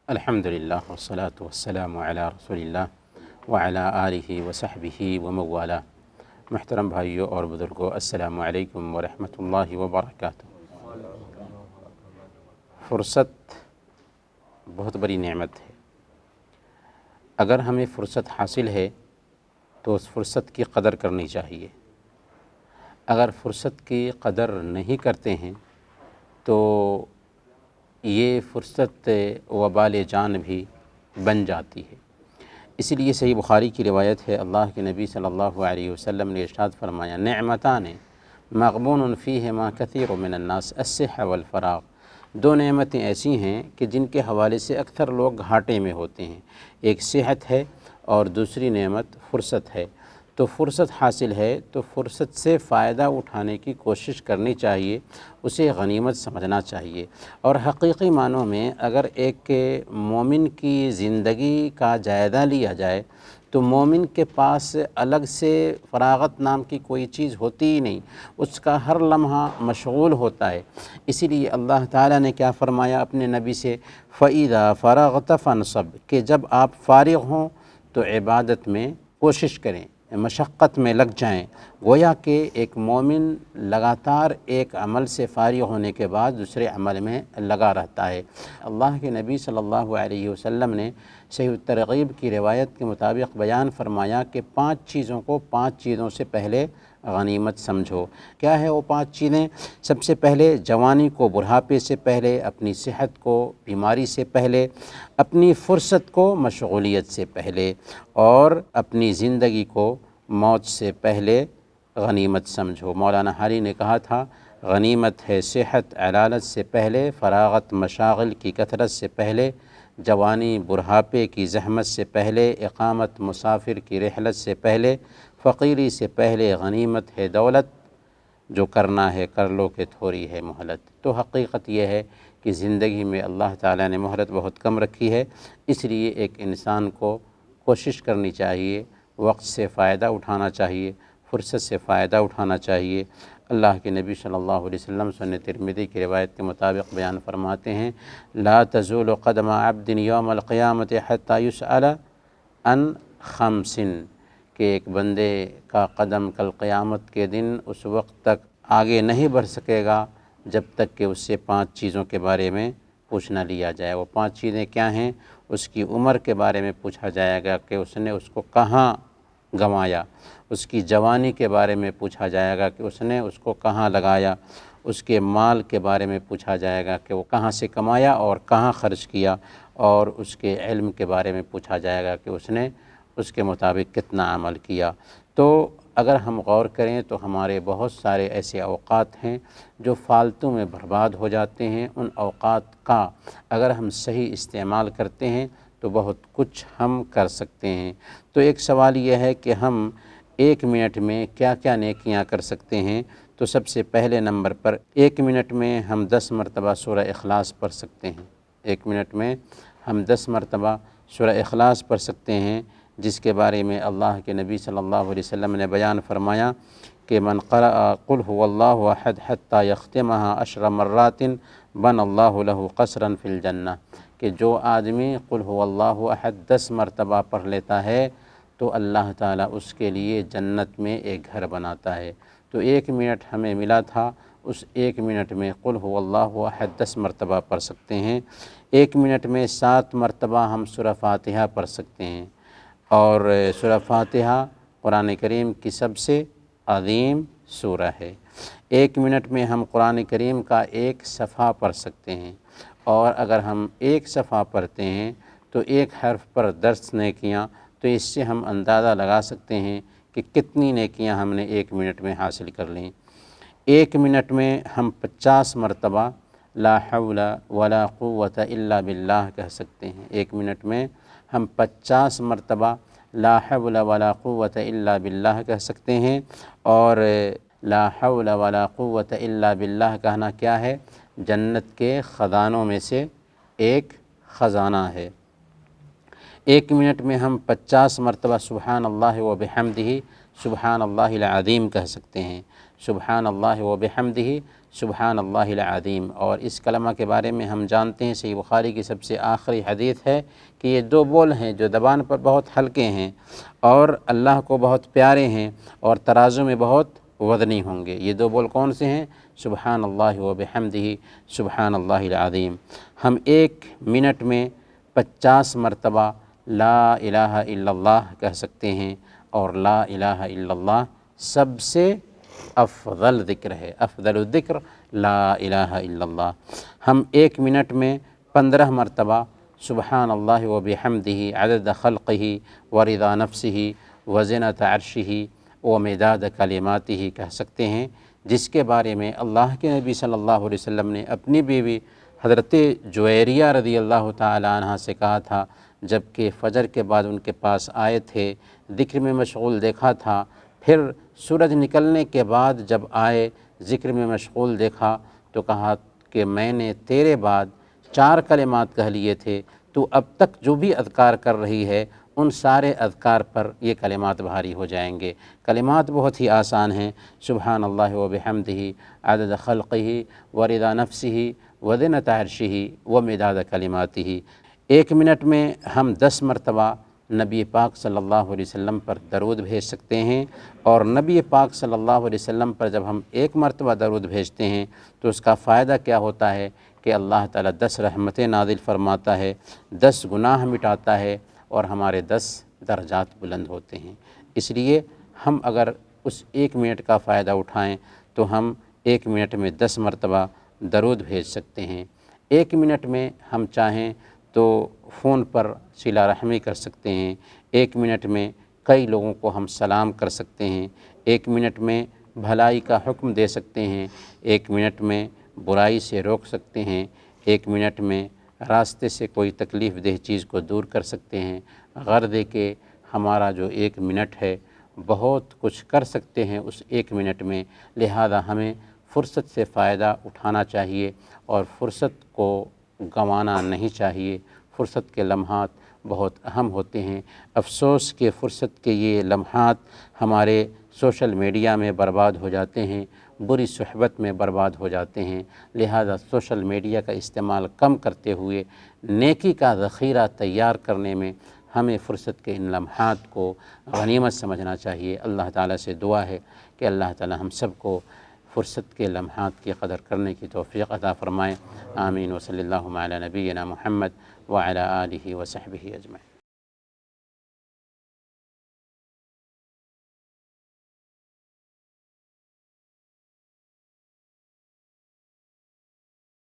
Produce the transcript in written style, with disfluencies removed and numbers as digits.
الحمدللہ والصلاة والسلام علی رسول اللہ وعلی آلہ وصحبہ وموالا۔ محترم بھائیوں اور بزرگوں، السلام علیکم ورحمۃ اللہ وبرکاتہ۔ فرصت بہت بڑی نعمت ہے۔ اگر ہمیں فرصت حاصل ہے تو اس فرصت کی قدر کرنی چاہیے۔ اگر فرصت کی قدر نہیں کرتے ہیں تو یہ فرصت وبال جان بھی بن جاتی ہے۔ اسی لیے صحیح بخاری کی روایت ہے، اللہ کے نبی صلی اللہ علیہ وسلم نے ارشاد فرمایا، نعمتان مغبون فیہما کثیر من الناس الصحہ والفراغ۔ دو نعمتیں ایسی ہیں کہ جن کے حوالے سے اکثر لوگ گھاٹے میں ہوتے ہیں، ایک صحت ہے اور دوسری نعمت فرصت ہے۔ تو فرصت حاصل ہے تو فرصت سے فائدہ اٹھانے کی کوشش کرنی چاہیے، اسے غنیمت سمجھنا چاہیے۔ اور حقیقی معنوں میں اگر ایک مومن کی زندگی کا جائزہ لیا جائے تو مومن کے پاس الگ سے فراغت نام کی کوئی چیز ہوتی ہی نہیں، اس کا ہر لمحہ مشغول ہوتا ہے۔ اسی لیے اللہ تعالیٰ نے کیا فرمایا اپنے نبی سے، فَإِذَا فَرَغْتَ فَانْصَبْ، کہ جب آپ فارغ ہوں تو عبادت میں کوشش کریں، مشقت میں لگ جائیں۔ گویا کہ ایک مومن لگاتار ایک عمل سے فارغ ہونے کے بعد دوسرے عمل میں لگا رہتا ہے۔ اللہ کے نبی صلی اللہ علیہ وسلم نے صحیح الترغیب کی روایت کے مطابق بیان فرمایا کہ 5 چیزوں کو 5 چیزوں سے پہلے غنیمت سمجھو۔ کیا ہے وہ 5 چیزیں؟ سب سے پہلے جوانی کو بڑھاپے سے پہلے، اپنی صحت کو بیماری سے پہلے، اپنی فرصت کو مشغولیت سے پہلے، اور اپنی زندگی کو موت سے پہلے غنیمت سمجھو۔ مولانا حالی نے کہا تھا، غنیمت ہے صحت علالت سے پہلے، فراغت مشاغل کی کثرت سے پہلے، جوانی بڑھاپے کی زحمت سے پہلے، اقامت مسافر کی رحلت سے پہلے، فقیری سے پہلے غنیمت ہے دولت، جو کرنا ہے کر لو کہ تھوڑی ہے مہلت۔ تو حقیقت یہ ہے کہ زندگی میں اللہ تعالیٰ نے مہلت بہت کم رکھی ہے، اس لیے ایک انسان کو کوشش کرنی چاہیے، وقت سے فائدہ اٹھانا چاہیے، فرصت سے فائدہ اٹھانا چاہیے۔ اللہ کے نبی صلی اللہ علیہ وسلم سنن ترمذی کی روایت کے مطابق بیان فرماتے ہیں، لا تزول قدم عبد یوم القیامت حتی یسأل عن 5، کہ ایک بندے کا قدم کل قیامت کے دن اس وقت تک آگے نہیں بڑھ سکے گا جب تک کہ اس سے 5 چیزوں کے بارے میں پوچھ نہ لیا جائے۔ وہ 5 چیزیں کیا ہیں؟ اس کی عمر کے بارے میں پوچھا جائے گا کہ اس نے اس کو کہاں گنوایا، اس کی جوانی کے بارے میں پوچھا جائے گا کہ اس نے اس کو کہاں لگایا، اس کے مال کے بارے میں پوچھا جائے گا کہ وہ کہاں سے کمایا اور کہاں خرچ کیا، اور اس کے علم کے بارے میں پوچھا جائے گا کہ اس نے اس کے مطابق کتنا عمل کیا۔ تو اگر ہم غور کریں تو ہمارے بہت سارے ایسے اوقات ہیں جو فالتو میں برباد ہو جاتے ہیں۔ ان اوقات کا اگر ہم صحیح استعمال کرتے ہیں تو بہت کچھ ہم کر سکتے ہیں۔ تو ایک سوال یہ ہے کہ ہم 1 منٹ میں کیا کیا نیکیاں کر سکتے ہیں؟ تو سب سے پہلے نمبر پر 1 منٹ میں ہم 10 مرتبہ سورہ اخلاص پڑھ سکتے ہیں۔ 1 منٹ میں ہم 10 مرتبہ سورہ اخلاص پڑھ سکتے ہیں، جس کے بارے میں اللہ کے نبی صلی اللہ علیہ وسلم نے بیان فرمایا کہ من قرأ قل هو اللہ احد حتی یختمها 10 مرات بنى اللہ له قصرا فی الجنہ، کہ جو آدمی قل هو اللہ احد 10 مرتبہ پڑھ لیتا ہے تو اللہ تعالیٰ اس کے لیے جنت میں ایک گھر بناتا ہے۔ تو 1 منٹ ہمیں ملا تھا، اس 1 منٹ میں قل هو اللہ احد 10 مرتبہ پڑھ سکتے ہیں۔ 1 منٹ میں 7 مرتبہ ہم سورہ فاتحہ پڑھ سکتے ہیں، اور سورہ فاتحہ قرآن کریم کی سب سے عظیم سورہ ہے۔ 1 منٹ میں ہم قرآن کریم کا 1 صفحہ پڑھ سکتے ہیں، اور اگر ہم 1 صفحہ پڑھتے ہیں تو 1 حرف پر 10 نیکیاں، تو اس سے ہم اندازہ لگا سکتے ہیں کہ کتنی نیکیاں ہم نے 1 منٹ میں حاصل کر لیں۔ 1 منٹ میں ہم 50 مرتبہ لا حول ولا قوة الا باللہ کہہ سکتے ہیں۔ 1 منٹ میں ہم 50 مرتبہ لا حول ولا قوة الا باللہ کہہ سکتے ہیں، اور لا حول ولا قوة الا باللہ کہنا کیا ہے؟ جنت کے خزانوں میں سے ایک خزانہ ہے۔ 1 منٹ میں ہم 50 مرتبہ سبحان اللہ و بحمدہ سبحان اللہ العظیم کہہ سکتے ہیں، سبحان اللہ و بحمدہ سبحان اللہ العظیم۔ اور اس کلمہ کے بارے میں ہم جانتے ہیں، صحیح بخاری کی سب سے آخری حدیث ہے کہ یہ دو بول ہیں جو زبان پر بہت ہلکے ہیں اور اللہ کو بہت پیارے ہیں اور ترازو میں بہت وزنی ہوں گے۔ یہ دو بول کون سے ہیں؟ سبحان اللہ و بحمدہ سبحان اللہ العظیم۔ ہم 1 منٹ میں 50 مرتبہ لا الہ الا اللہ کہہ سکتے ہیں، اور لا الہ الا اللہ سب سے افضل ذکر ہے، افضل الذکر لا الہ الا اللہ۔ ہم 1 منٹ میں 15 مرتبہ سبحان اللہ و بحمدہ عدد خلقہ ورضا نفسہ وزنۃ عرشہ ومداد کلماتہ کہہ سکتے ہیں، جس کے بارے میں اللہ کے نبی صلی اللہ علیہ وسلم نے اپنی بیوی حضرت جویریہ رضی اللہ تعالی عنہ سے کہا تھا، جب کہ فجر کے بعد ان کے پاس آئے تھے، ذکر میں مشغول دیکھا تھا، پھر سورج نکلنے کے بعد جب آئے ذکر میں مشغول دیکھا تو کہا کہ میں نے تیرے بعد 4 کلمات کہہ لیے تھے، تو اب تک جو بھی اذکار کر رہی ہے ان سارے اذکار پر یہ کلمات بھاری ہو جائیں گے۔ کلمات بہت ہی آسان ہیں، سبحان اللہ و بحمدہ عدد خلقہ ورضا نفسہ وزنۃ عرشہ ومداد کلماتہ۔ 1 منٹ میں ہم 10 مرتبہ نبی پاک صلی اللہ علیہ وسلم پر درود بھیج سکتے ہیں، اور نبی پاک صلی اللہ علیہ وسلم پر جب ہم 1 مرتبہ درود بھیجتے ہیں تو اس کا فائدہ کیا ہوتا ہے کہ اللہ تعالیٰ 10 رحمتیں نازل فرماتا ہے، 10 گناہ مٹاتا ہے اور ہمارے 10 درجات بلند ہوتے ہیں۔ اس لیے ہم اگر اس 1 منٹ کا فائدہ اٹھائیں تو ہم 1 منٹ میں 10 مرتبہ درود بھیج سکتے ہیں۔ 1 منٹ میں ہم چاہیں تو فون پر صلہ رحمی کر سکتے ہیں، 1 منٹ میں کئی لوگوں کو ہم سلام کر سکتے ہیں، 1 منٹ میں بھلائی کا حکم دے سکتے ہیں، 1 منٹ میں برائی سے روک سکتے ہیں، 1 منٹ میں راستے سے کوئی تکلیف دہ چیز کو دور کر سکتے ہیں۔ غرض ہے کہ ہمارا جو 1 منٹ ہے بہت کچھ کر سکتے ہیں اس 1 منٹ میں، لہذا ہمیں فرصت سے فائدہ اٹھانا چاہیے اور فرصت کو گنوانا نہیں چاہیے۔ فرصت کے لمحات بہت اہم ہوتے ہیں۔ افسوس کہ فرصت کے یہ لمحات ہمارے سوشل میڈیا میں برباد ہو جاتے ہیں، بری صحبت میں برباد ہو جاتے ہیں، لہذا سوشل میڈیا کا استعمال کم کرتے ہوئے نیکی کا ذخیرہ تیار کرنے میں ہمیں فرصت کے ان لمحات کو غنیمت سمجھنا چاہیے۔ اللہ تعالیٰ سے دعا ہے کہ اللہ تعالیٰ ہم سب کو فرصت کے لمحات کی قدر کرنے کی توفیق عطا فرمائے۔ آمین۔ وصلی اللہ علی نبینا محمد وعلی آلہ وصحبہ اجمعین۔